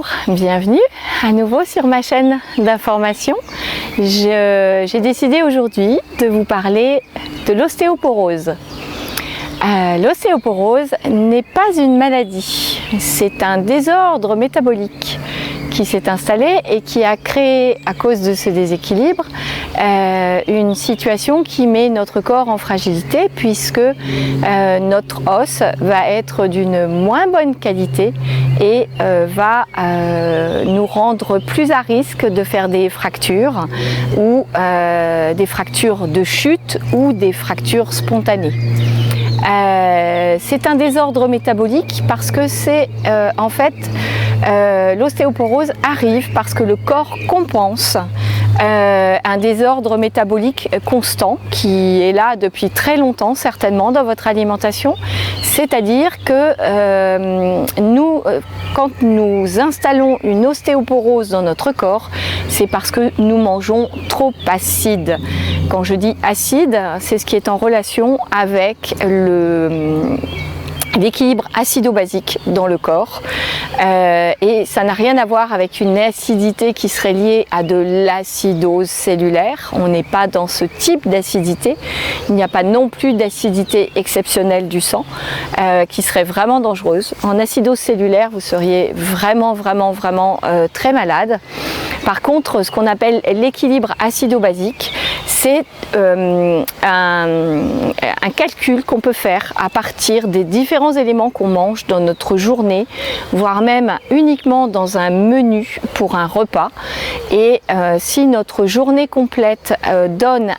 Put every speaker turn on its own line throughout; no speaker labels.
Bonjour, bienvenue à nouveau sur ma chaîne d'information. J'ai décidé aujourd'hui de vous parler de l'ostéoporose. L'ostéoporose n'est pas une maladie, c'est un désordre métabolique qui s'est installé et qui a créé, à cause de ce déséquilibre, une situation qui met notre corps en fragilité puisque notre os va être d'une moins bonne qualité et va nous rendre plus à risque de faire des fractures ou des fractures de chute ou des fractures spontanées. C'est un désordre métabolique parce que c'est en fait l'ostéoporose arrive parce que le corps compense un désordre métabolique constant qui est là depuis très longtemps certainement dans votre alimentation. C'est-à-dire que quand nous installons une ostéoporose dans notre corps, c'est parce que nous mangeons trop acide. Quand je dis acide, c'est ce qui est en relation avec l'équilibre acido-basique dans le corps et ça n'a rien à voir avec une acidité qui serait liée à de l'acidose cellulaire. On n'est pas dans ce type d'acidité. Il n'y a pas non plus d'acidité exceptionnelle du sang qui serait vraiment dangereuse. En acidose cellulaire, vous seriez vraiment très malade. Par contre, ce qu'on appelle l'équilibre acido-basique, c'est un calcul qu'on peut faire à partir des différents éléments qu'on mange dans notre journée, voire même uniquement dans un menu pour un repas. Et si notre journée complète donne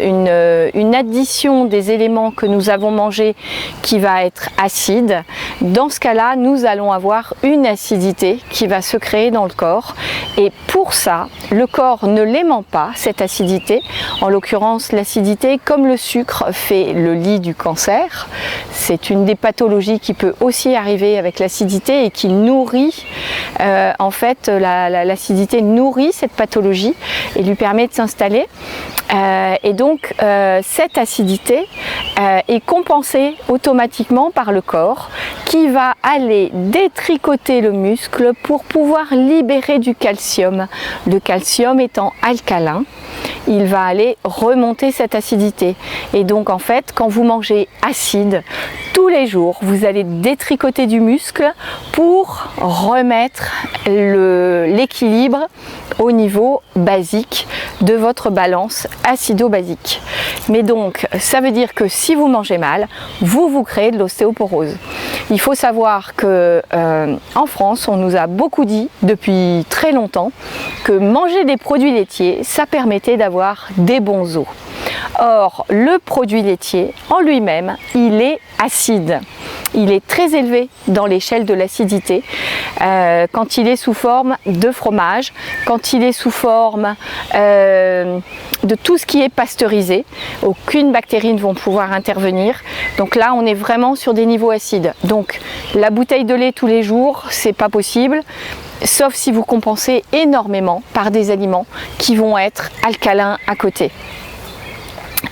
une addition des éléments que nous avons mangés qui va être acide, dans ce cas-là, nous allons avoir une acidité qui va se créer dans le corps. Et pour ça, le corps ne l'aimant pas, cette acidité, en l'occurrence l'acidité comme le sucre fait le lit du cancer, c'est une des pathologies qui peut aussi arriver avec l'acidité et qui nourrit, en fait l'acidité nourrit cette pathologie et lui permet de s'installer. Et donc cette acidité est compensée automatiquement par le corps qui va aller détricoter le muscle pour pouvoir libérer du calcium. Le calcium étant alcalin, il va aller remonter cette acidité. Et donc en fait, quand vous mangez acide, tous les jours, vous allez détricoter du muscle pour remettre l'équilibre au niveau basique de votre balance acido-basique. Mais donc, ça veut dire que si vous mangez mal, vous créez de l'ostéoporose. Il faut savoir que en France, on nous a beaucoup dit depuis très longtemps que manger des produits laitiers, ça permettait d'avoir des bons os. Or, le produit laitier en lui-même, il est acide. Il est très élevé dans l'échelle de l'acidité quand il est sous forme de fromage, quand il est sous forme de tout ce qui est pasteurisé. Aucune bactérie ne va pouvoir intervenir. Donc là, on est vraiment sur des niveaux acides. Donc la bouteille de lait tous les jours, c'est pas possible. Sauf si vous compensez énormément par des aliments qui vont être alcalins à côté.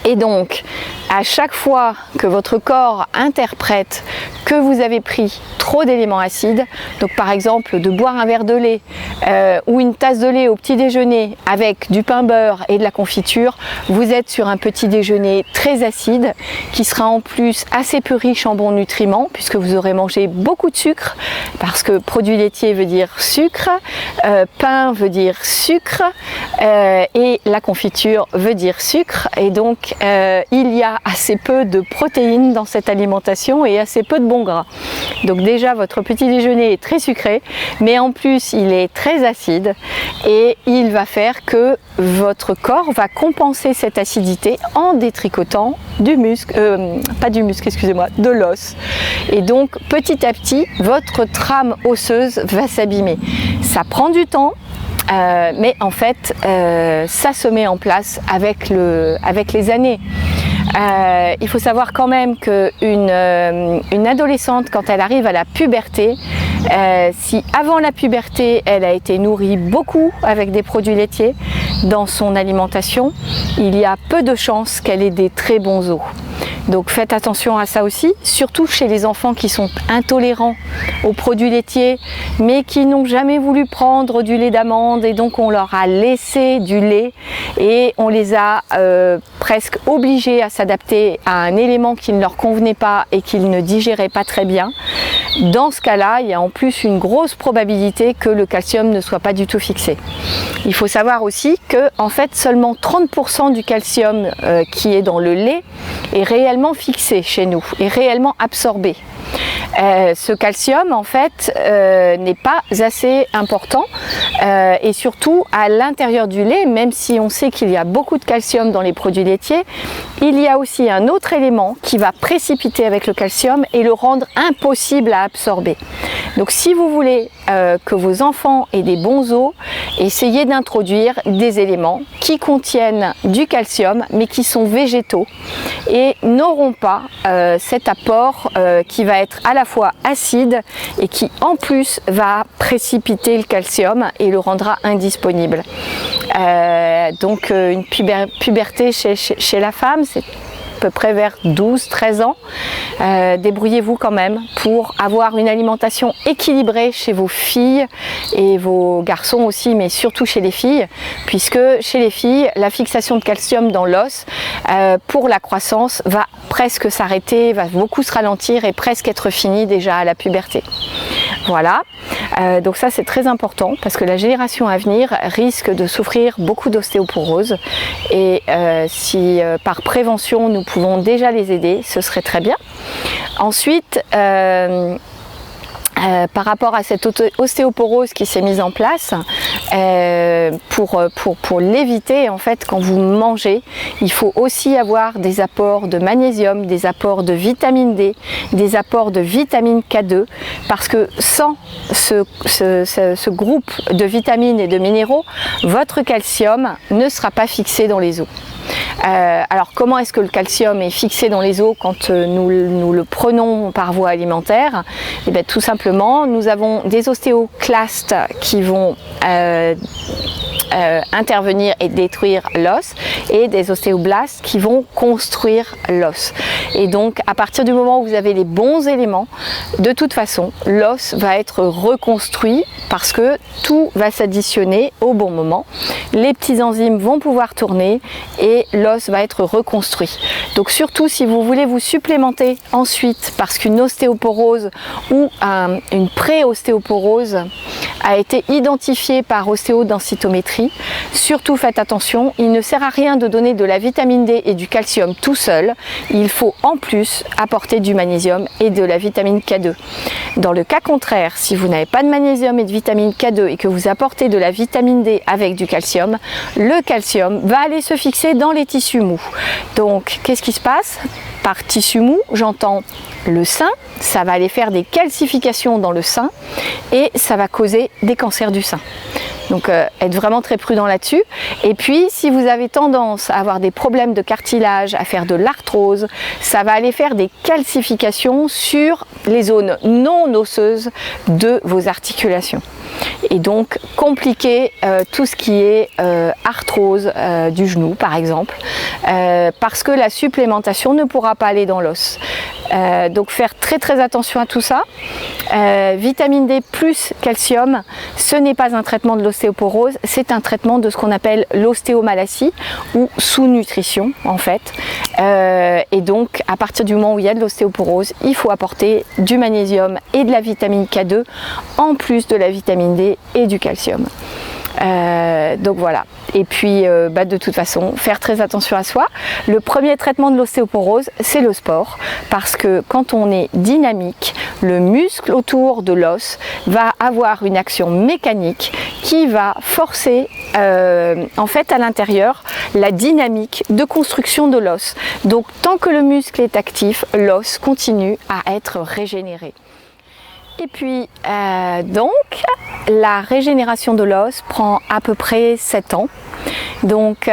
Et donc, à chaque fois que votre corps interprète que vous avez pris trop d'éléments acides, donc par exemple de boire un verre de lait ou une tasse de lait au petit déjeuner avec du pain beurre et de la confiture, vous êtes sur un petit déjeuner très acide qui sera en plus assez peu riche en bons nutriments puisque vous aurez mangé beaucoup de sucre parce que produit laitier veut dire sucre, pain veut dire sucre et la confiture veut dire sucre et donc il y a assez peu de protéines dans cette alimentation et assez peu de bons gras. Donc déjà votre petit déjeuner est très sucré, mais en plus il est très acide et il va faire que votre corps va compenser cette acidité en détricotant du muscle, pas du muscle, excusez-moi, de l'os. Et donc petit à petit votre trame osseuse va s'abîmer. Ça prend du temps. Mais en fait, ça se met en place avec les années. Il faut savoir quand même qu'une adolescente, quand elle arrive à la puberté, si avant la puberté, elle a été nourrie beaucoup avec des produits laitiers dans son alimentation, il y a peu de chances qu'elle ait des très bons os. Donc faites attention à ça aussi, surtout chez les enfants qui sont intolérants aux produits laitiers, mais qui n'ont jamais voulu prendre du lait d'amande et donc on leur a laissé du lait et on les a presque obligés à s'adapter à un élément qui ne leur convenait pas et qu'ils ne digéraient pas très bien. Dans ce cas-là, il y a en plus une grosse probabilité que le calcium ne soit pas du tout fixé. Il faut savoir aussi que en fait seulement 30% du calcium qui est dans le lait est réellement fixé chez nous, est réellement absorbé. Ce calcium en fait n'est pas assez important et surtout à l'intérieur du lait, même si on sait qu'il y a beaucoup de calcium dans les produits laitiers, il y a aussi un autre élément qui va précipiter avec le calcium et le rendre impossible à absorber. Donc si vous voulez que vos enfants aient des bons os, essayez d'introduire des éléments qui contiennent du calcium mais qui sont végétaux et n'auront pas cet apport qui va être à la fois acide et qui en plus va précipiter le calcium et le rendra indisponible. Donc une puberté chez la femme, c'est à peu près vers 12-13 ans. Débrouillez-vous quand même pour avoir une alimentation équilibrée chez vos filles et vos garçons aussi, mais surtout chez les filles, puisque chez les filles, la fixation de calcium dans l'os pour la croissance va presque s'arrêter, va beaucoup se ralentir et presque être finie déjà à la puberté. Voilà, donc ça c'est très important parce que la génération à venir risque de souffrir beaucoup d'ostéoporose et si par prévention nous pouvons déjà les aider, ce serait très bien. Ensuite, par rapport à cette ostéoporose qui s'est mise en place, pour l'éviter, en fait, quand vous mangez, il faut aussi avoir des apports de magnésium, des apports de vitamine D, des apports de vitamine K2, parce que sans ce groupe de vitamines et de minéraux, votre calcium ne sera pas fixé dans les os. Alors comment est-ce que le calcium est fixé dans les os quand nous le prenons par voie alimentaire? Et bien, tout simplement, nous avons des ostéoclastes qui vont intervenir et détruire l'os et des ostéoblastes qui vont construire l'os. Et donc à partir du moment où vous avez les bons éléments, de toute façon l'os va être reconstruit parce que tout va s'additionner au bon moment. Les petits enzymes vont pouvoir tourner et l'os va être reconstruit. Donc surtout si vous voulez vous supplémenter ensuite parce qu'une ostéoporose ou une pré-ostéoporose a été identifiée par ostéodensitométrie, surtout faites attention, il ne sert à rien de donner de la vitamine D et du calcium tout seul, il faut en plus apporter du magnésium et de la vitamine K2. Dans le cas contraire, si vous n'avez pas de magnésium et de vitamine K2 et que vous apportez de la vitamine D avec du calcium, le calcium va aller se fixer dans les tissus mous. Donc qu'est-ce qui se passe? Par tissu mou, j'entends le sein, ça va aller faire des calcifications dans le sein et ça va causer des cancers du sein. Donc être vraiment très prudent là-dessus. Et puis si vous avez tendance à avoir des problèmes de cartilage, à faire de l'arthrose, ça va aller faire des calcifications sur les zones non osseuses de vos articulations. Et donc compliquer tout ce qui est arthrose du genou par exemple, parce que la supplémentation ne pourra pas aller dans l'os. Donc faire très attention à tout ça. Vitamine D plus calcium, ce n'est pas un traitement de l'ostéoporose, c'est un traitement de ce qu'on appelle l'ostéomalacie ou sous-nutrition en fait. Et donc à partir du moment où il y a de l'ostéoporose, il faut apporter du magnésium et de la vitamine K2 en plus de la vitamine D et du calcium. Donc voilà, et puis de toute façon faire très attention à soi. Le premier traitement de l'ostéoporose c'est le sport, parce que quand on est dynamique, le muscle autour de l'os va avoir une action mécanique qui va forcer en fait à l'intérieur la dynamique de construction de l'os. Donc tant que le muscle est actif, l'os continue à être régénéré. Et puis donc la régénération de l'os prend à peu près 7 ans. Donc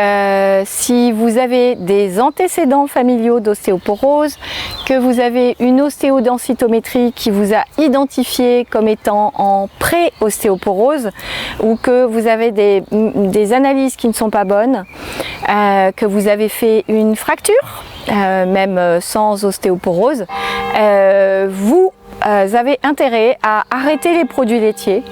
si vous avez des antécédents familiaux d'ostéoporose, que vous avez une ostéodensitométrie qui vous a identifié comme étant en pré-ostéoporose, ou que vous avez des analyses qui ne sont pas bonnes, que vous avez fait une fracture, même sans ostéoporose, vous avez intérêt à arrêter les produits laitiers,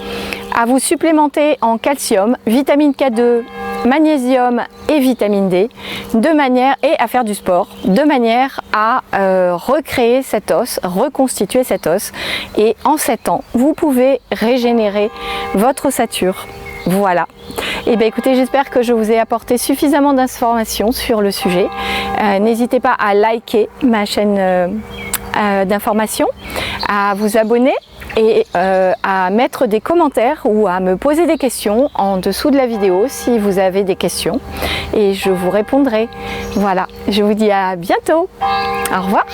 à vous supplémenter en calcium, vitamine K2, magnésium et vitamine D, et à faire du sport, de manière à recréer cet os, reconstituer cet os. Et en 7 ans, vous pouvez régénérer votre ossature. Voilà. Et bien écoutez, j'espère que je vous ai apporté suffisamment d'informations sur le sujet. N'hésitez pas à liker ma chaîne d'information, à vous abonner et à mettre des commentaires ou à me poser des questions en dessous de la vidéo si vous avez des questions, et je vous répondrai. Voilà, je vous dis à bientôt. Au revoir.